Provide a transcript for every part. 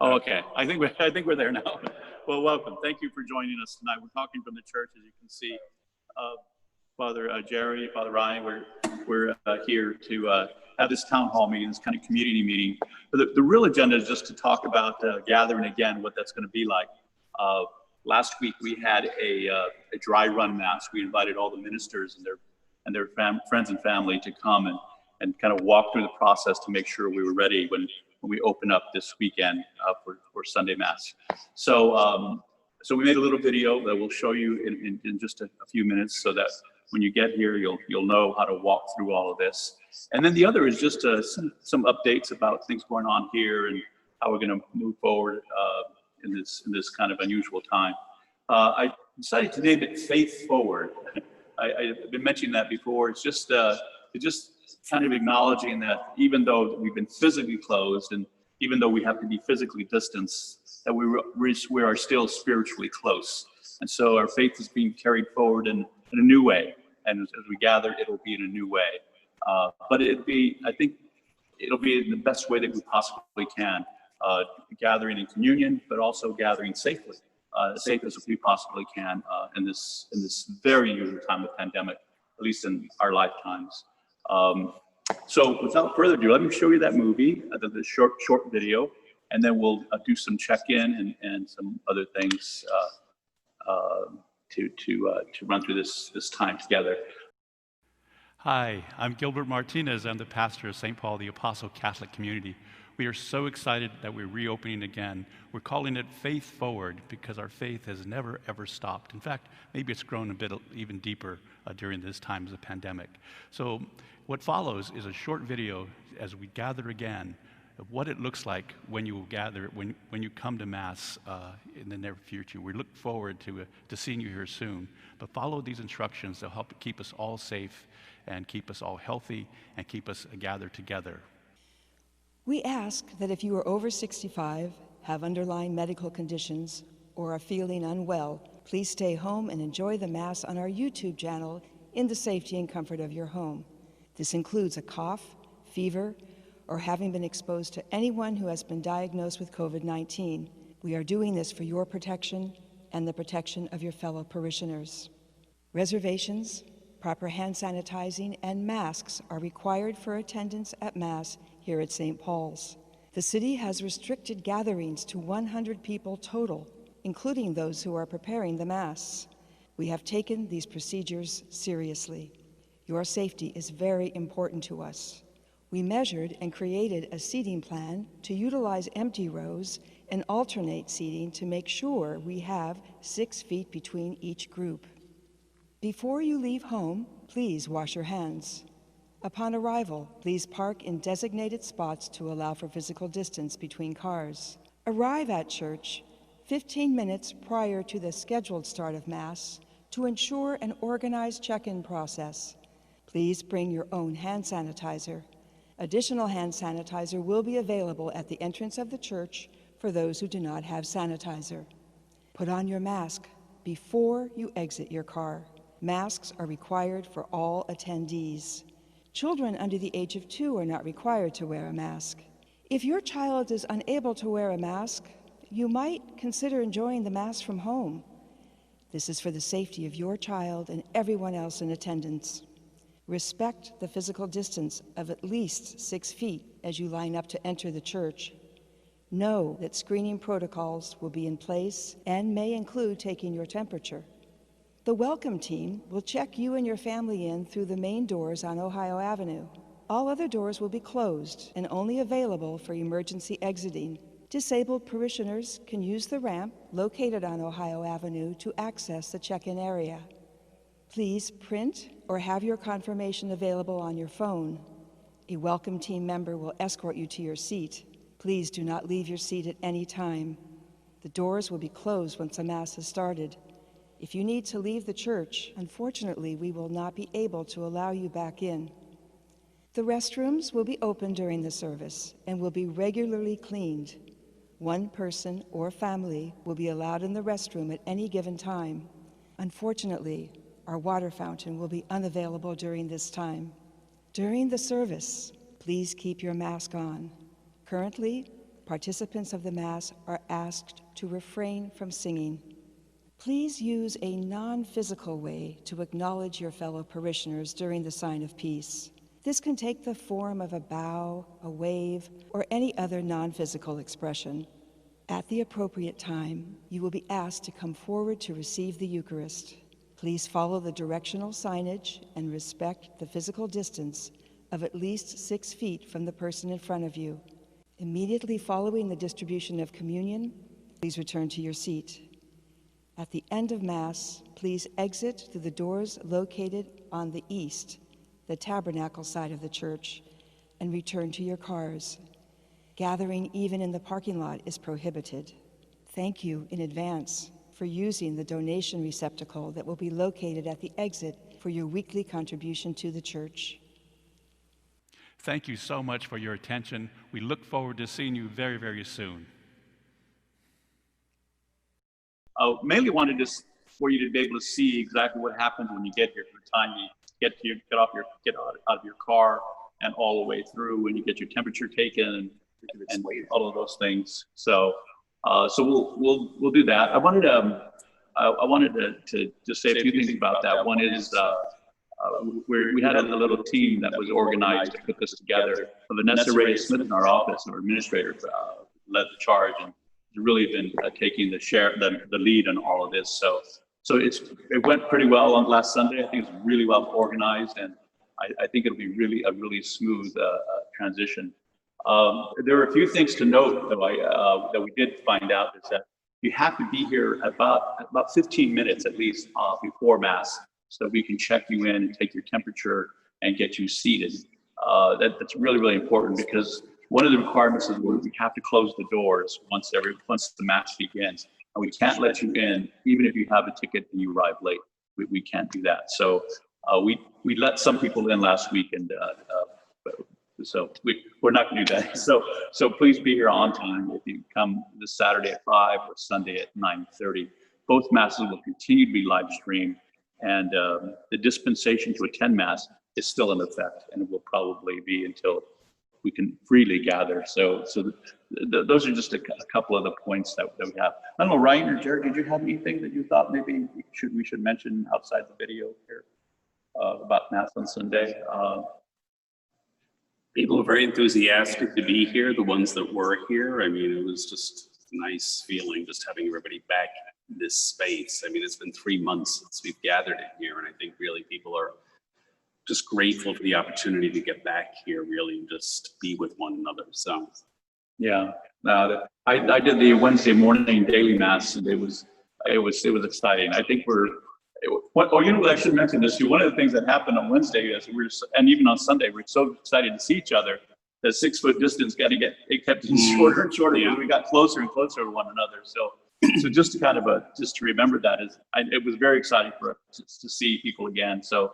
Oh, okay. I think we're there now. Well, welcome. Thank you for joining us tonight. We're talking from the church, as you can see. Father Jerry, Father Ryan, we're here to have this town hall meeting, this kind of community meeting. But the real agenda is just to talk about gathering again, what that's going to be like. Last week we had a dry run mass. We invited all the ministers and their friends and family to come and kind of walk through the process to make sure we were ready when we open up this weekend for Sunday Mass. So we made a little video that we'll show you in just a few minutes, so that when you get here, you'll know how to walk through all of this. And then the other is just some updates about things going on here and how we're going to move forward in this kind of unusual time. I decided to name it Faith Forward. I've been mentioning that before. It's just kind of acknowledging that even though we've been physically closed and even though we have to be physically distanced, that we are still spiritually close. And so our faith is being carried forward in a new way. And as we gather, it'll be in a new way. But I think it'll be in the best way that we possibly can, gathering in communion, but also gathering safely, as safe as we possibly can in this very unusual time of pandemic, at least in our lifetimes. So without further ado, let me show you that movie, the short video, and then we'll do some check-in and some other things to run through this time together. Hi, I'm Gilbert Martinez. I'm the pastor of St. Paul the Apostle Catholic Community. We are so excited that we're reopening again. We're calling it Faith Forward because our faith has never, ever stopped. In fact, maybe it's grown a bit even deeper during this time of the pandemic. So what follows is a short video as we gather again of what it looks like when you gather, when you come to Mass in the near future. We look forward to seeing you here soon. But follow these instructions. They'll help keep us all safe and keep us all healthy and keep us gathered together. We ask that if you are over 65, have underlying medical conditions, or are feeling unwell, please stay home and enjoy the Mass on our YouTube channel in the safety and comfort of your home. This includes a cough, fever, or having been exposed to anyone who has been diagnosed with COVID-19. We are doing this for your protection and the protection of your fellow parishioners. Reservations, proper hand sanitizing, and masks are required for attendance at Mass here at St. Paul's. The city has restricted gatherings to 100 people total, including those who are preparing the Mass. We have taken these procedures seriously. Your safety is very important to us. We measured and created a seating plan to utilize empty rows and alternate seating to make sure we have 6 feet between each group. Before you leave home, please wash your hands. Upon arrival, please park in designated spots to allow for physical distance between cars. Arrive at church 15 minutes prior to the scheduled start of Mass to ensure an organized check-in process. Please bring your own hand sanitizer. Additional hand sanitizer will be available at the entrance of the church for those who do not have sanitizer. Put on your mask before you exit your car. Masks are required for all attendees. Children under the age of 2 are not required to wear a mask. If your child is unable to wear a mask, you might consider enjoying the Mass from home. This is for the safety of your child and everyone else in attendance. Respect the physical distance of at least 6 feet as you line up to enter the church. Know that screening protocols will be in place and may include taking your temperature. The welcome team will check you and your family in through the main doors on Ohio Avenue. All other doors will be closed and only available for emergency exiting. Disabled parishioners can use the ramp located on Ohio Avenue to access the check-in area. Please print or have your confirmation available on your phone. A welcome team member will escort you to your seat. Please do not leave your seat at any time. The doors will be closed once the Mass has started. If you need to leave the church, unfortunately, we will not be able to allow you back in. The restrooms will be open during the service and will be regularly cleaned. One person or family will be allowed in the restroom at any given time. Unfortunately, our water fountain will be unavailable during this time. During the service, please keep your mask on. Currently, participants of the Mass are asked to refrain from singing. Please use a non-physical way to acknowledge your fellow parishioners during the sign of peace. This can take the form of a bow, a wave, or any other non-physical expression. At the appropriate time, you will be asked to come forward to receive the Eucharist. Please follow the directional signage and respect the physical distance of at least 6 feet from the person in front of you. Immediately following the distribution of communion, please return to your seat. At the end of Mass, please exit through the doors located on the east, the tabernacle side of the church, and return to your cars. Gathering even in the parking lot is prohibited. Thank you in advance for using the donation receptacle that will be located at the exit for your weekly contribution to the church. Thank you so much for your attention. We look forward to seeing you very, very soon. Mainly wanted for you to be able to see exactly what happens when you get here, from the time you get out of your car and all the way through when you get your temperature taken and all of those things. So we'll do that. I wanted to just say a few things about that. One is we had a little team that was organized to put this together. Vanessa Reyes-Smith in our office, our administrator, led the charge and really been taking the lead on all of this. So it went pretty well on last Sunday. I think it's really well organized, and I think it'll be a really smooth transition. There are a few things to note that we did find out, is that you have to be here about 15 minutes at least before Mass, so we can check you in and take your temperature and get you seated. That's really, really important, because one of the requirements is we have to close the doors once the Mass begins, and we can't let you in even if you have a ticket and you arrive late. We can't do that. So we let some people in last week, and so we're not going to do that. So please be here on time. If you come this Saturday at 5 or Sunday at 9:30, both Masses will continue to be live streamed, and the dispensation to attend Mass is still in effect, and it will probably be until we can freely gather. So those are just a couple of the points that we have. I don't know, Ryan or Jared, did you have anything that you thought maybe we should mention outside the video here about Mass on Sunday? People are very enthusiastic to be here, the ones that were here. I mean, it was just a nice feeling just having everybody back in this space. I mean, it's been 3 months since we've gathered in here, and I think really people are just grateful for the opportunity to get back here, really, and just be with one another. So, yeah, I did the Wednesday morning daily Mass, and it was exciting. I think I should mention this too. One of the things that happened on Wednesday is and even on Sunday, we're so excited to see each other. The 6 foot distance kept getting shorter and shorter, because we got closer and closer to one another. So just to kind of just to remember that it was very exciting for us to see people again. So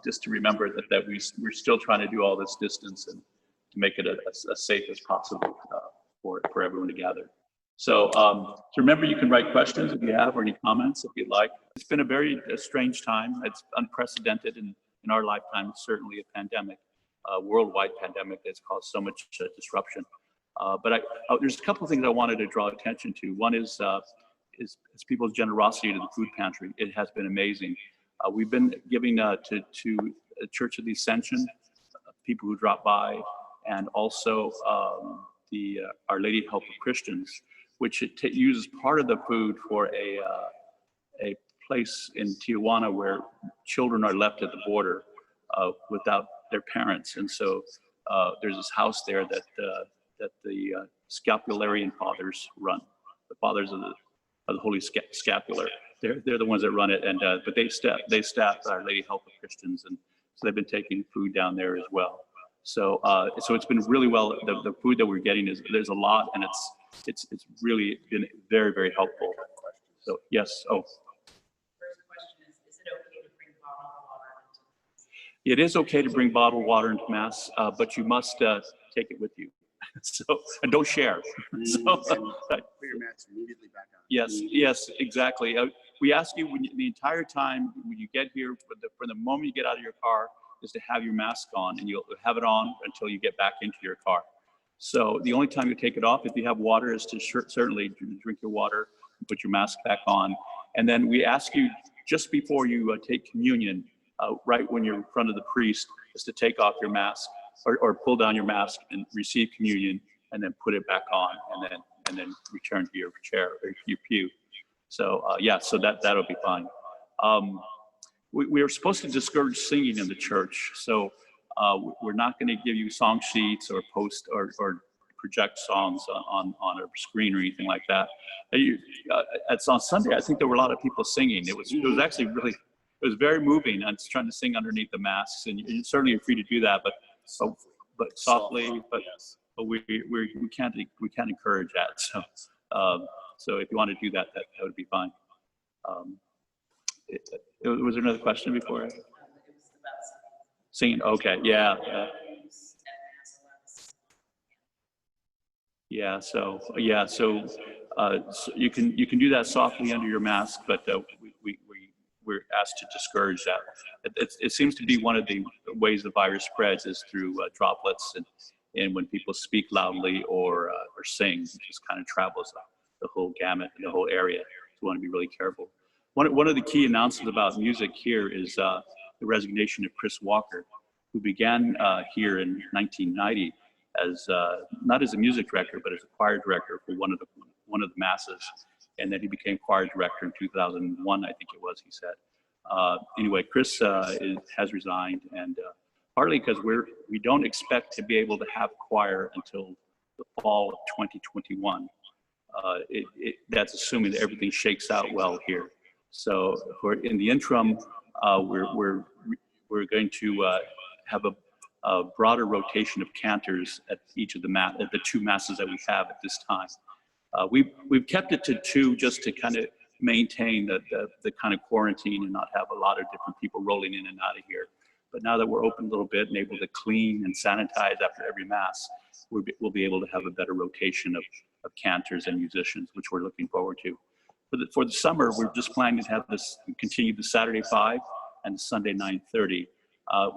just to remember that we're still trying to do all this distance and to make it as safe as possible for everyone to gather. So remember, you can write questions if you have, or any comments if you'd like. It's been a very strange time. It's unprecedented in our lifetime. Certainly a pandemic, a worldwide pandemic that's caused so much disruption. But there's a couple of things I wanted to draw attention to. One is people's generosity to the food pantry. It has been amazing. We've been giving to Church of the Ascension, people who drop by, and also the Our Lady Help of Christians, which uses part of the food for a place in Tijuana where children are left at the border without their parents. And so there's this house there that the Scapularian fathers run, the fathers of the Holy Scapular. They're the ones that run it, and but they staff Our Lady Help of Christians, and so they've been taking food down there as well. So it's been really well. The food that we're getting there's a lot, and it's really been very, very helpful. So yes. Oh. First question is it okay to bring bottled water into Mass? It is okay to bring bottled water into Mass, but you must take it with you. And don't share. Put your mats immediately back on. Yes, exactly. We ask you the entire time when you get here, from the moment you get out of your car, is to have your mask on, and you'll have it on until you get back into your car. So the only time you take it off, if you have water, is to certainly drink your water and put your mask back on. And then we ask you just before you take communion, right when you're in front of the priest, is to take off your mask or pull down your mask and receive communion, and then put it back on, and then return to your chair or your pew. So yeah, so that'll be fine. We are supposed to discourage singing in the church, so we're not going to give you song sheets or post or project songs on a screen or anything like that. It's on Sunday. I think there were a lot of people singing. It was actually really, it was very moving. I was trying to sing underneath the masks, and certainly you're free to do that, but softly. But we can't encourage that. So if you want to do that, that would be fine. Was there another question before? Singing. Okay. Yeah. So you can do that softly under your mask, but we're asked to discourage that. It seems to be one of the ways the virus spreads is through droplets and when people speak loudly or sing, it just kind of travels the whole gamut, the whole area. So we want to be really careful. One of the key announcements about music here is the resignation of Chris Walker, who began here in 1990 as not as a music director, but as a choir director for one of the masses, and then he became choir director in 2001, I think it was. He said. Anyway, Chris has resigned, and partly because we don't expect to be able to have choir until the fall of 2021. That's assuming that everything shakes out well here. So in the interim, we're going to have a broader rotation of cantors at each of the two masses that we have at this time. We've kept it to two just to kind of maintain the kind of quarantine and not have a lot of different people rolling in and out of here. But now that we're open a little bit and able to clean and sanitize after every mass, we'll be able to have a better rotation of cantors and musicians, which we're looking forward to. For the summer, we're just planning to have this continue the Saturday 5 and the Sunday 9:30.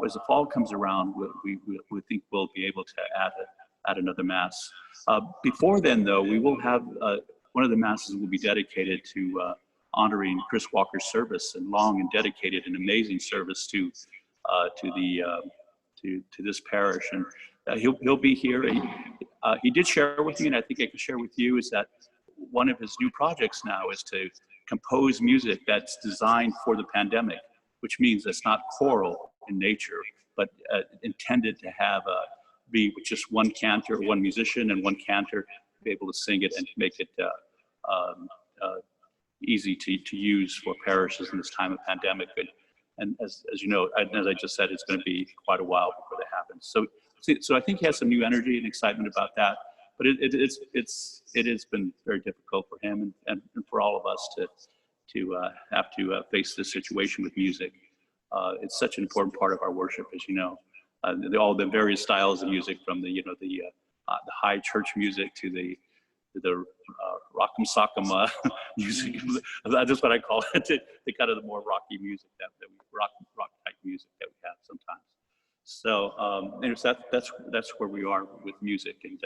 As the fall comes around, we think we'll be able to add another mass. Before then, though, we will have one of the masses will be dedicated to honoring Chris Walker's service, and long and dedicated and amazing service to this parish. And he'll be here. He did share with me, and I think I can share with you, is that one of his new projects now is to compose music that's designed for the pandemic, which means it's not choral in nature, but intended to have be with just one cantor, one musician and one cantor, be able to sing it and make it easy to use for parishes in this time of pandemic. And as you know, as I just said, it's going to be quite a while before that happens. So I think he has some new energy and excitement about that. But it has been very difficult for him and for all of us to have to face this situation with music. It's such an important part of our worship, as you know. All the various styles of music, from the high church music to the rock'em sock'em music. That's what I call it. The kind of the more rocky music that rock type music that we have sometimes. So anyways, that's where we are with music, and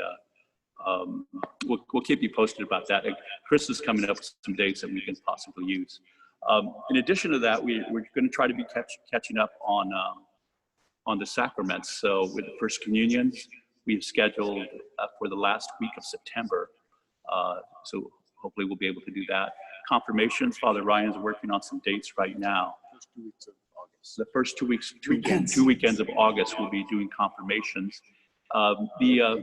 we'll keep you posted about that. Chris is coming up with some dates that we can possibly use. In addition to that, we're going to try to be catching up on the sacraments. So with the First Communion, we've scheduled for the last week of September. So hopefully we'll be able to do that. Confirmations, Father Ryan's working on some dates right now. First 2 weeks of August. The first 2 weeks, two weekends of August, we'll be doing confirmations. Well, yeah,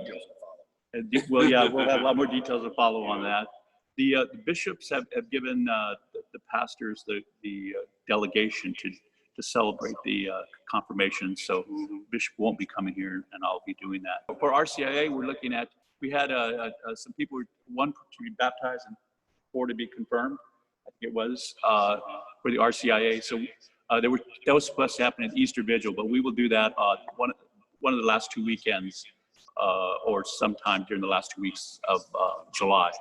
we'll have a lot more details to follow on that. The bishops have given the pastors the delegation to celebrate the confirmation. So bishop won't be coming here, and I'll be doing that. For RCIA, we're looking at, we had some people, one to be baptized and 4 to be confirmed, I think it was, for the RCIA. So that was supposed to happen at Easter Vigil, but we will do that one of the last 2 weekends, or sometime during the last 2 weeks of July.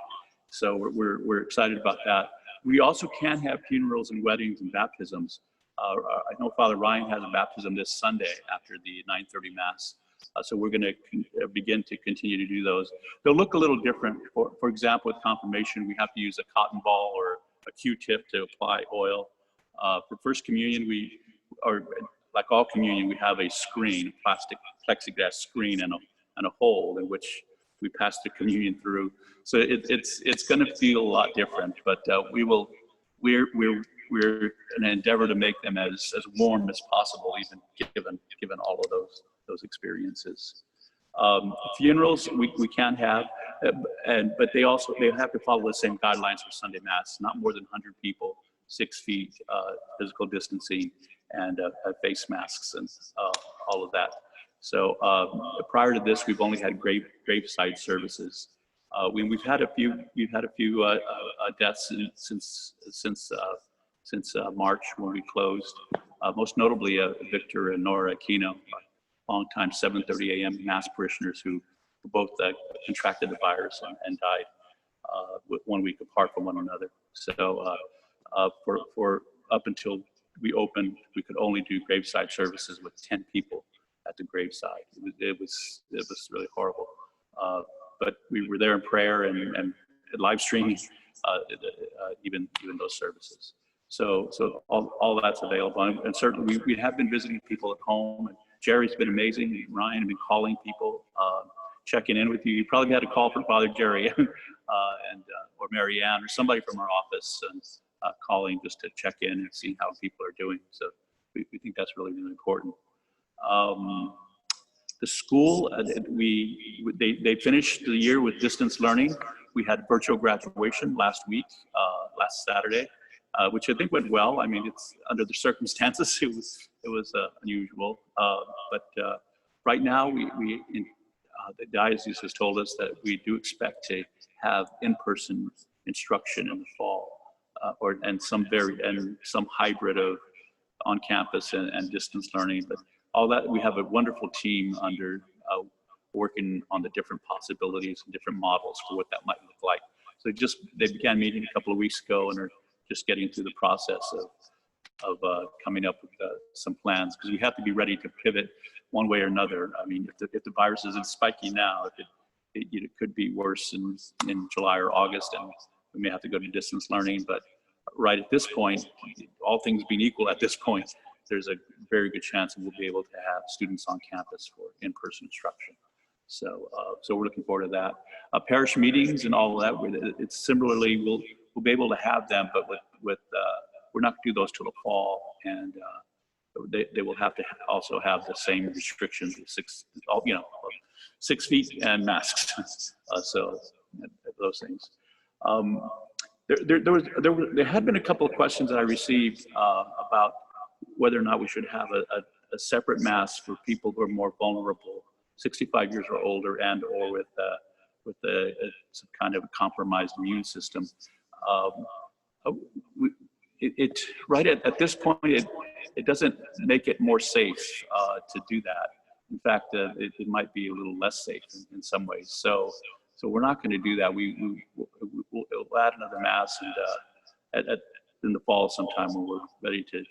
So we're excited about that. We also can have funerals and weddings and baptisms. I know Father Ryan has a baptism this Sunday after the 9:30 Mass. So we're going to begin to continue to do those. They'll look a little different. For example, with confirmation, we have to use a cotton ball or a Q-tip to apply oil. For First Communion, like all communion, we have a screen, a plastic plexiglass screen, and a hole in which we pass the communion through. So it's going to feel a lot different, but we're going to endeavor to make them as warm as possible, even given all of those experiences. Funerals we can have, but they have to follow the same guidelines for Sunday Mass. Not more than 100 people, 6 feet physical distancing, and face masks and all of that. So prior to this, we've only had graveside services. We've had a few deaths since March when we closed. Most notably, Victor and Nora Aquino, longtime 7:30 a.m. Mass parishioners who both contracted the virus and died with 1 week apart from one another. So for up until we opened, we could only do graveside services with 10 people at the graveside. It was really horrible. But we were there in prayer and live streaming even those services. So all that's available. And certainly we have been visiting people at home, and Jerry's been amazing. Ryan has been calling people, checking in with you. You probably had a call from Father Jerry or Mary Ann or somebody from our office and calling just to check in and see how people are doing. So we think that's really, really important. The school, they finished the year with distance learning. We had virtual graduation last week, last Saturday, which I think went well. I mean, it's under the circumstances, it was unusual. But right now, the diocese has told us that we do expect to have in-person instruction in the fall, and some hybrid of on campus and distance learning. But all that, we have a wonderful team under working on the different possibilities and different models for what that might look like. So they began meeting a couple of weeks ago and are just getting through the process of coming up with some plans, because we have to be ready to pivot one way or another. I mean, if the virus isn't spiking now, it could be worse in July or August, and we may have to go to distance learning. But right at this point, all things being equal at this point, there's a very good chance that we'll be able to have students on campus for in-person instruction. So we're looking forward to that. Parish meetings and all of that, it's similarly, we'll be able to have them, but we're not going to do those till the fall, and they will have to also have the same restrictions of 6 feet and masks. So those things. There had been a couple of questions that I received about whether or not we should have a separate mass for people who are more vulnerable, 65 years or older, and or with some kind of a compromised immune system. Right at this point, it doesn't make it more safe to do that. In fact, it might be a little less safe in some ways. So we're not going to do that. We'll add another mass, and in the fall sometime when we're ready to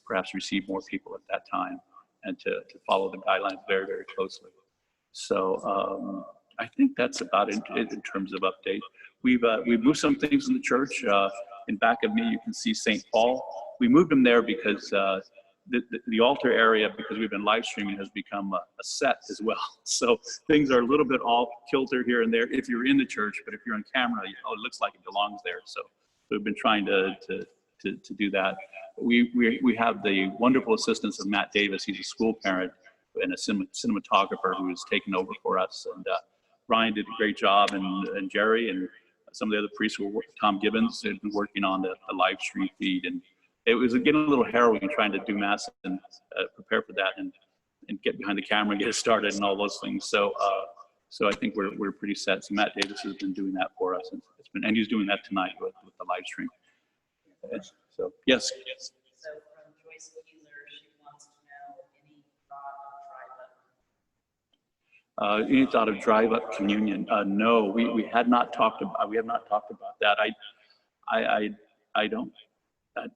perhaps receive more people at that time, and to follow the guidelines very, very closely. So I think that's about it in terms of update. We've moved some things in the church. In back of me, you can see St. Paul. We moved them there because the altar area, because we've been live streaming, has become a set as well. So things are a little bit off kilter here and there if you're in the church, but if you're on camera, it looks like it belongs there. So we've been trying to do that. We have the wonderful assistance of Matt Davis. He's a school parent and a cinematographer who has taken over for us. And Ryan did a great job, and Jerry and some of the other priests, Tom Gibbons, had been working on the live stream feed. And it was getting a little harrowing trying to do mass and prepare for that and get behind the camera and get it started and all those things. So I think we're pretty set. So Matt Davis has been doing that for us, and he's doing that tonight with the live stream. So yes. So from Joyce Keeler, she wants to know any thought of drive-up. Any thought of drive-up communion? No, we have not talked about that. I don't.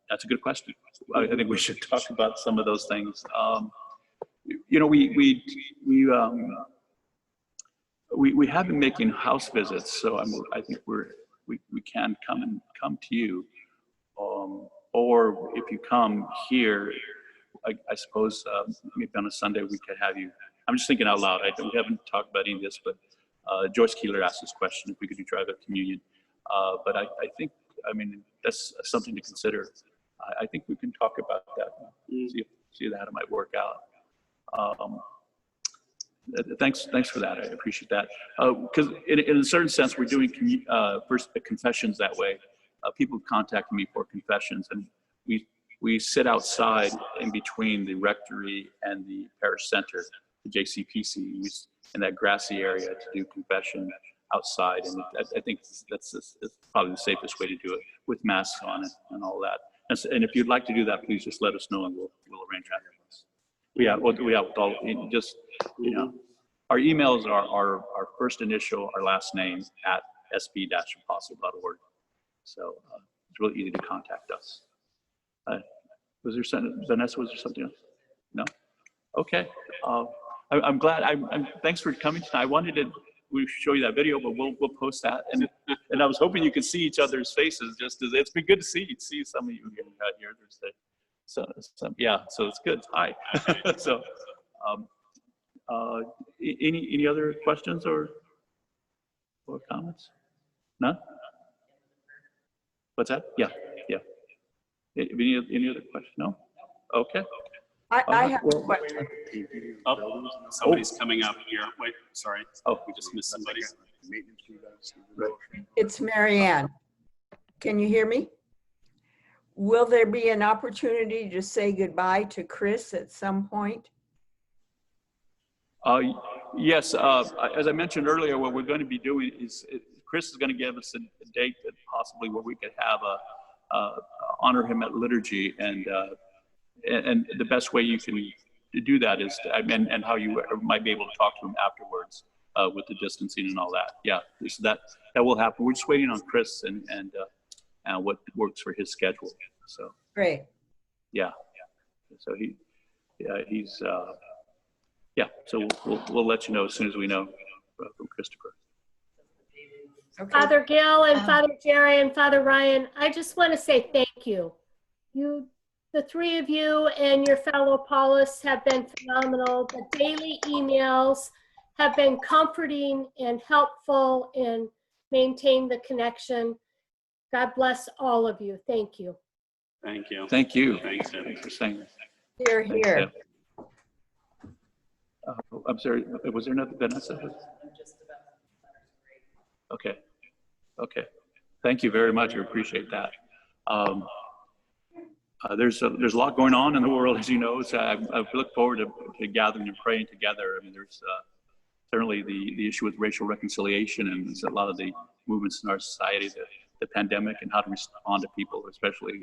That's a good question. I think we should talk about some of those things. you know, we have been making house visits, so I think we can come to you, or if you come here, I suppose maybe on a Sunday we could have you. I'm just thinking out loud. We haven't talked about any of this, but Joyce Keeler asked this question if we could do drive-up communion. But I think, I mean, that's something to consider. I think we can talk about that. See how it might work out. Thanks for that. I appreciate that. Because in a certain sense, we're doing first confessions that way. People contact me for confessions, and we sit outside in between the rectory and the parish center, the JCPC, in that grassy area to do confession outside. And I think that's probably the safest way to do it, with masks on and all that. And if you'd like to do that, please just let us know and we'll arrange that. Just, you know, our emails are our first initial, our last name at sb-apostle.org. So it's really easy to contact us. Was there something, Vanessa, was there something else? No? Okay. I'm glad. Thanks for coming tonight. I wanted to show you that video, but we'll post that. And I was hoping you could see each other's faces. Just as it's been good to see some of you here. So it's good. Hi. So, any other questions or comments? None? What's that? Yeah. Any other question? No? Okay. I have a question. Oh, somebody's coming up here. Wait, sorry. Oh, we just missed somebody. It's Marianne. Can you hear me? Will there be an opportunity to say goodbye to Chris at some point? Yes. As I mentioned earlier, what we're going to be doing is Chris is going to give us a date that possibly where we could have honor him at liturgy, and the best way you can do that is and how you might be able to talk to him afterwards with the distancing and all that. Yeah, so that will happen. We're just waiting on Chris and what works for his schedule. So great. Yeah. So he's So we'll let you know as soon as we know from Christopher. Okay. Father Gil and Father Jerry and Father Ryan, I just want to say thank you. The three of you and your fellow Paulists have been phenomenal. The daily emails have been comforting and helpful and maintain the connection. God bless all of you. Thank you. Thank you. Thank you. Thanks for saying that. Here, here. I'm sorry, was there another Vanessa? Okay. Thank you very much. I appreciate that. There's a lot going on in the world, as you know. So I look forward to gathering and praying together. I mean, there's certainly the issue with racial reconciliation, and there's a lot of the movements in our society, the pandemic, and how to respond to people, especially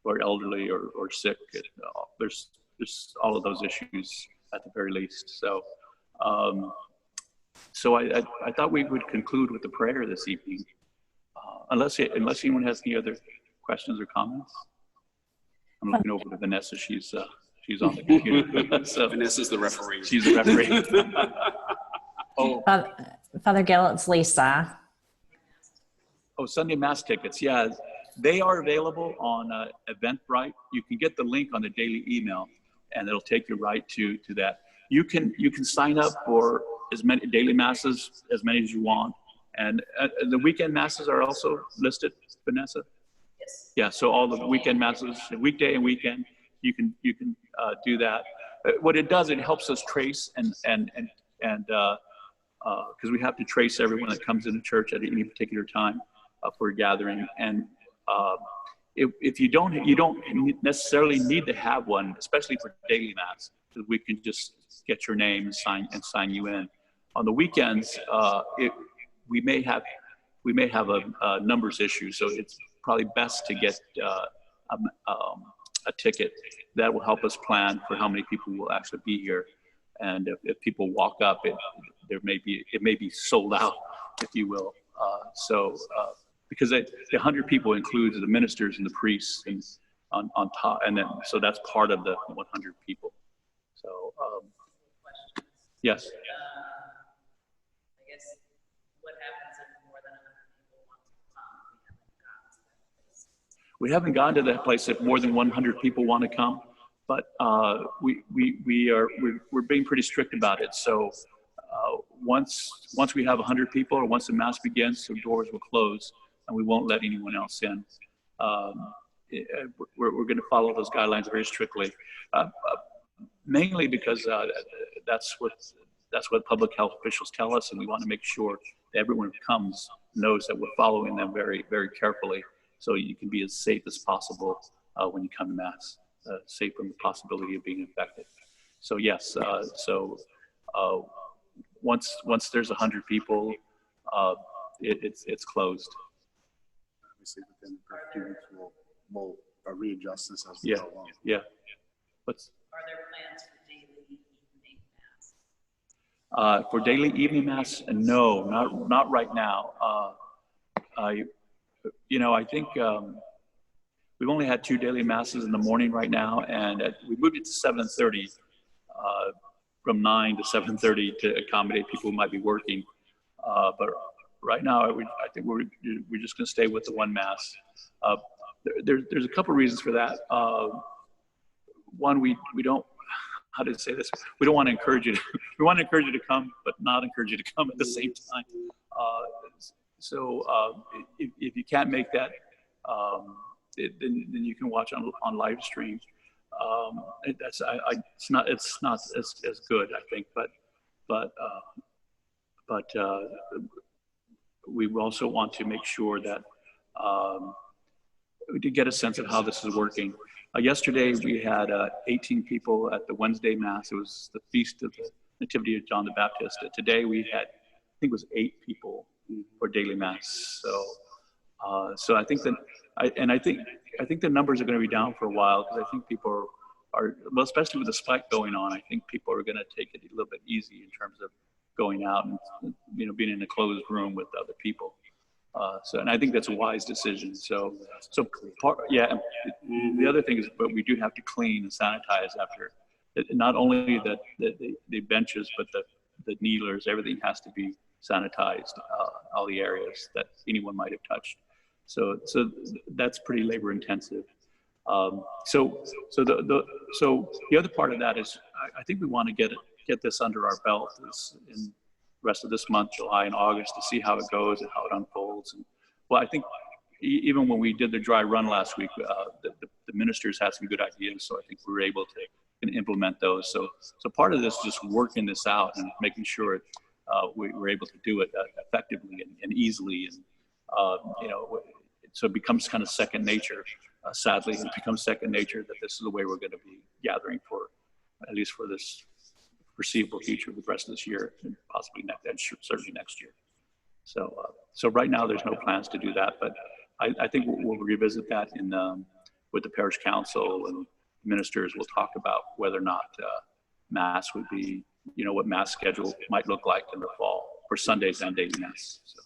who are elderly or sick. There's all of those issues at the very least. So, I thought we would conclude with the prayer this evening, unless anyone has any other questions or comments. I'm looking over to Vanessa. She's on the computer. So Vanessa's the referee. She's the referee. Oh, Father Gil, it's Lisa. Oh, Sunday Mass tickets. Yeah, they are available on Eventbrite. You can get the link on the daily email, and it'll take you right to that. You can sign up for as many daily masses, as many as you want, and the weekend masses are also listed, Vanessa. Yes. Yeah, so all the weekend masses, weekday and weekend, you can do that. What it does, it helps us trace and because we have to trace everyone that comes into church at any particular time for a gathering. And if you don't necessarily need to have one, especially for daily mass, because we can just get your name and sign you in. On the weekends, we may have a numbers issue, so it's probably best to get a ticket. That will help us plan for how many people will actually be here. And if people walk up, it may be sold out, if you will. Because the 100 people includes the ministers and the priests and on top, and then so that's part of the 100 people. So Yes. I guess what happens if more than 100 people want to come? We haven't gotten to that place if more than 100 people want to come, but we're being pretty strict about it. So once we have 100 people, or once the mass begins, the doors will close and we won't let anyone else in. We're going to follow those guidelines very strictly, mainly because that's what public health officials tell us, and we want to make sure that everyone who comes knows that we're following them very, very carefully, so you can be as safe as possible when you come to Mass, safe from the possibility of being infected. So yes, once there's 100 people, it's closed. Obviously, within a few weeks, we'll readjust this as we go along. Yeah. Are there plans for daily evening mass? For daily evening mass, no, not right now. I think we've only had 2 daily masses in the morning right now, and we moved it to 7:30, from 9 to 7:30 to accommodate people who might be working. But right now, I think we're just going to stay with the 1 mass. There's a couple of reasons for that. One, we don't. How to say this? We don't want to encourage you. We want to encourage you to come, but not encourage you to come at the same time. If you can't make that, then you can watch on live stream. It's not as good, I think, but we also want to make sure that to get a sense of how this is working. Yesterday we had 18 people at the Wednesday Mass. It was the Feast of the Nativity of John the Baptist. Today we had, I think it was 8 people for daily Mass. So I think that, I think the numbers are going to be down for a while, because I think people are, well, especially with the spike going on, I think people are going to take it a little bit easy in terms of going out and being in a closed room with other people. And I think that's a wise decision. So the other thing is, but we do have to clean and sanitize after, not only the benches, but the kneelers, everything has to be sanitized, all the areas that anyone might have touched. So that's pretty labor intensive. So the other part of that is, I think we want to get this under our belt in the rest of this month, July and August, to see how it goes and how it unfolds. And well, I think even when we did the dry run last week, the ministers had some good ideas, so I think we were able to implement those. So part of this is just working this out and making sure we were able to do it effectively and easily, and so it becomes kind of second nature. Sadly, it becomes second nature that this is the way we're going to be gathering for, at least for this foreseeable future, the rest of this year, and possibly certainly next year. So right now there's no plans to do that, but I think we'll revisit that with the parish council, and ministers will talk about whether or not Mass would be, what Mass schedule might look like in the fall for Sundays and daily Mass. So.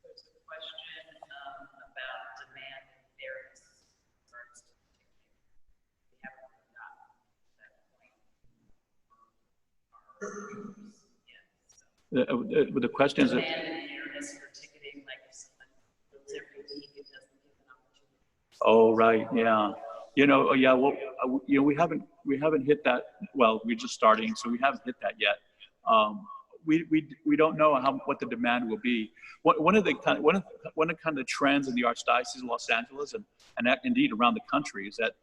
There's a question about demand in various firms. We haven't gotten to that point. The question is, demand in areas for ticketing, like if someone goes every week, it doesn't give an opportunity. Oh, right, yeah. We haven't hit that. Well, we're just starting, so we haven't hit that yet. We don't know what the demand will be. One of the kind of trends in the Archdiocese of Los Angeles and indeed around the country is that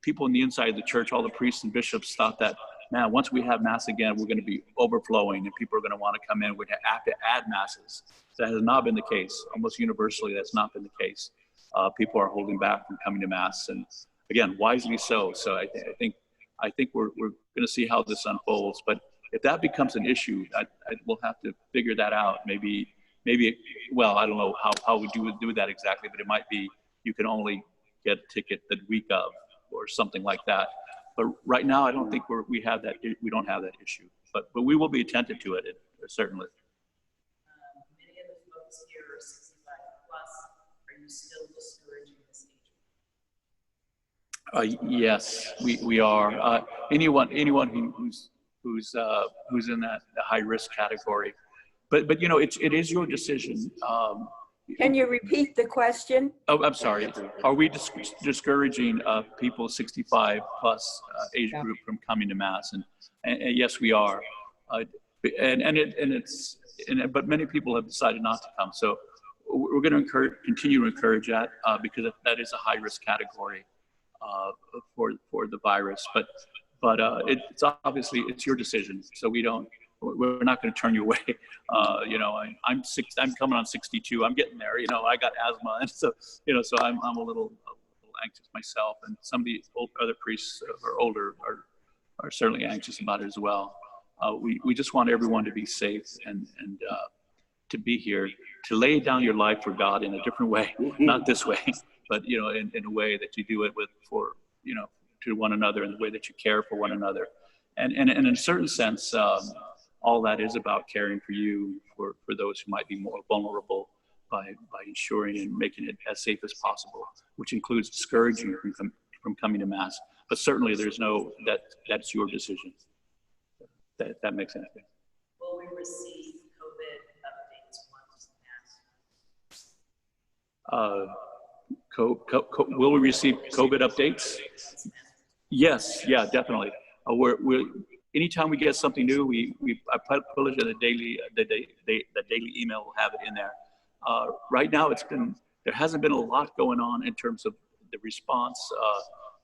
people in the inside of the church, all the priests and bishops, thought that, man, once we have Mass again, we're going to be overflowing and people are going to want to come in. We're going to have to add Masses. That has not been the case. Almost universally, that's not been the case. People are holding back from coming to Mass, and again, wisely so. So I think we're going to see how this unfolds. But if that becomes an issue, we'll have to figure that out. Maybe. Well, I don't know how we do that exactly, but it might be you can only get a ticket the week of, or something like that. But right now, I don't think we have that. We don't have that issue. But we will be attentive to it, certainly. Many of the folks here are 65 plus. Are you still discouraging this age? Yes, we are. Anyone who's who's in that high risk category. But you know, it is your decision. Can you repeat the question? Oh, I'm sorry. Are we discouraging people 65 plus age group from coming to Mass? And yes, we are. But many people have decided not to come. So we're going to continue to encourage that because that is a high risk category for the virus. But it's obviously it's your decision. So we're not going to turn you away. You know, I'm coming on 62. I'm getting there. You know, I got asthma, and so you know, so I'm a little anxious myself, and some of the other priests who are older are certainly anxious about it as well. We just want everyone to be safe and to be here, to lay down your life for God in a different way, not this way, but you know, in a way that you do it to one another, in the way that you care for one another, and in a certain sense. All that is about caring for you, for those who might be more vulnerable by ensuring and making it as safe as possible, which includes discouraging you from coming to Mass. But certainly that's your decision. That makes sense. Will we receive COVID updates once Mass? Will we receive COVID updates? Yes, yeah, definitely. Anytime we get something new, I publish it in the daily email. We'll have it in there. Right now, there hasn't been a lot going on in terms of the response,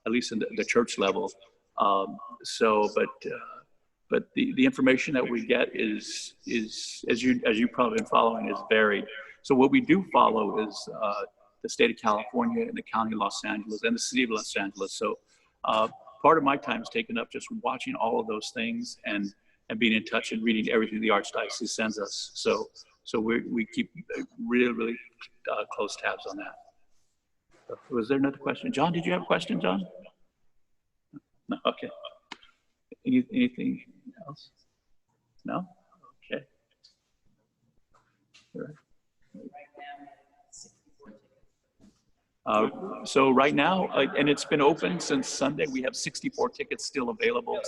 at least in the church level. But the information that we get is as you probably been following, is varied. So what we do follow is the state of California and the county of Los Angeles and the city of Los Angeles. So. Part of my time is taken up just watching all of those things and being in touch and reading everything the Archdiocese sends us. So we keep really close tabs on that. Was there another question? John, did you have a question, John? No, okay. Anything else? No? Okay. All right. So right now, and it's been open since Sunday, we have 64 tickets still available.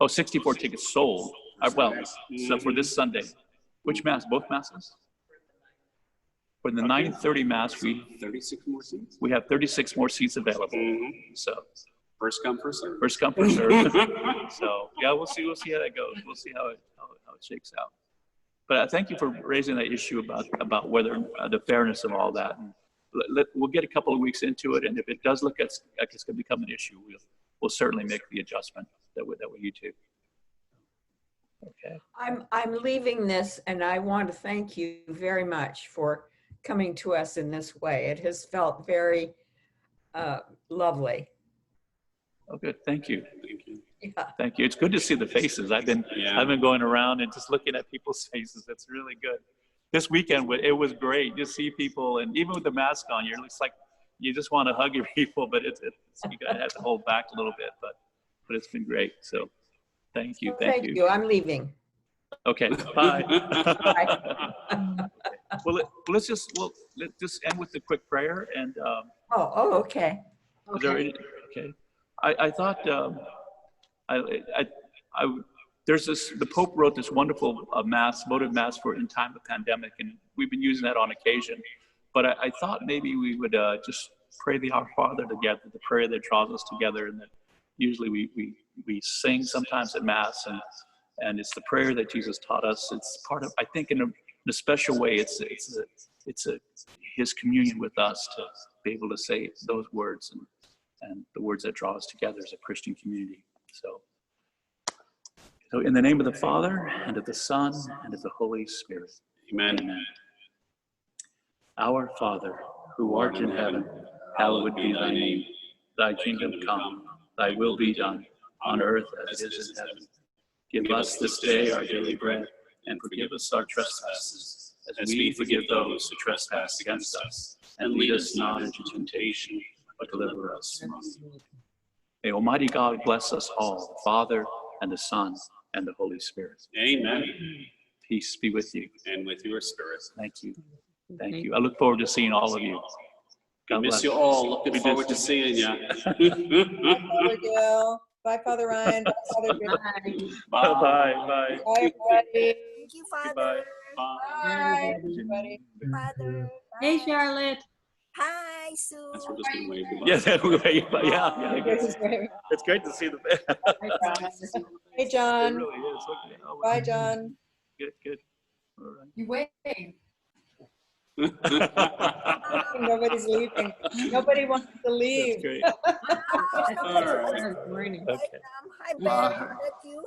Oh, 64 tickets sold. So for this Sunday. Which Mass? Both Masses? For the 9:30 Mass, we 36 more seats. We have 36 more seats available. So first come, first serve. First come, first serve. So yeah, we'll see how that goes. We'll see how it shakes out. But I thank you for raising that issue about whether the fairness of all that. And we'll get a couple of weeks into it, and if it does look like it's going to become an issue, we'll certainly make the adjustment that we need to. Okay. I'm leaving this, and I want to thank you very much for coming to us in this way. It has felt very lovely. Oh, good. Thank you. Thank you. Yeah. Thank you. It's good to see the faces. I've been going around and just looking at people's faces. It's really good. This weekend, it was great to see people, and even with the mask on, it looks like you just want to hug your people, but you gotta have to hold back a little bit. But it's been great. So, thank you. Thank you. I'm leaving. Okay. Bye. Bye. Let's just end with a quick prayer and. Okay. Okay. I thought the Pope wrote this wonderful votive mass for in time of pandemic, and we've been using that on occasion. But I thought maybe we would just pray the Our Father together, the prayer that draws us together, and that usually we sing sometimes at Mass, and it's the prayer that Jesus taught us. It's part of, I think, in a special way, it's His communion with us to be able to say those words and the words that draw us together as a Christian community. So in the name of the Father, and of the Son, and of the Holy Spirit. Amen. Amen. Our Father, who art in heaven, hallowed be thy name. Thy kingdom come, thy will be done, on earth as it is in heaven. Give us this day our daily bread, and forgive us our trespasses, as we forgive those who trespass against us. And lead us not into temptation, but deliver us from evil. May Almighty God bless us all, the Father, and the Son, and the Holy Spirit. Amen. Peace be with you. And with your spirit. Thank you. Thank you. I look forward to seeing all of you. God Miss bless. you all. Looking forward to seeing you. Bye, Miguel. Bye, Father Ryan. Bye, Father Jerry. Bye. Bye. Bye, everybody. Thank you, Father. Goodbye. Bye, everybody. Father. Hey, Bye. Charlotte. Hi, Sue. That's we're just gonna wave goodbye. Yes, yeah. This is great. It's great to see the. Hey, It John. really is. Look at how- Bye, John. Good. All right. You wave. Nobody's leaving. Nobody wants to leave. That's great. Hi, All right. Morning. Okay. Hi, Ben. Is that you?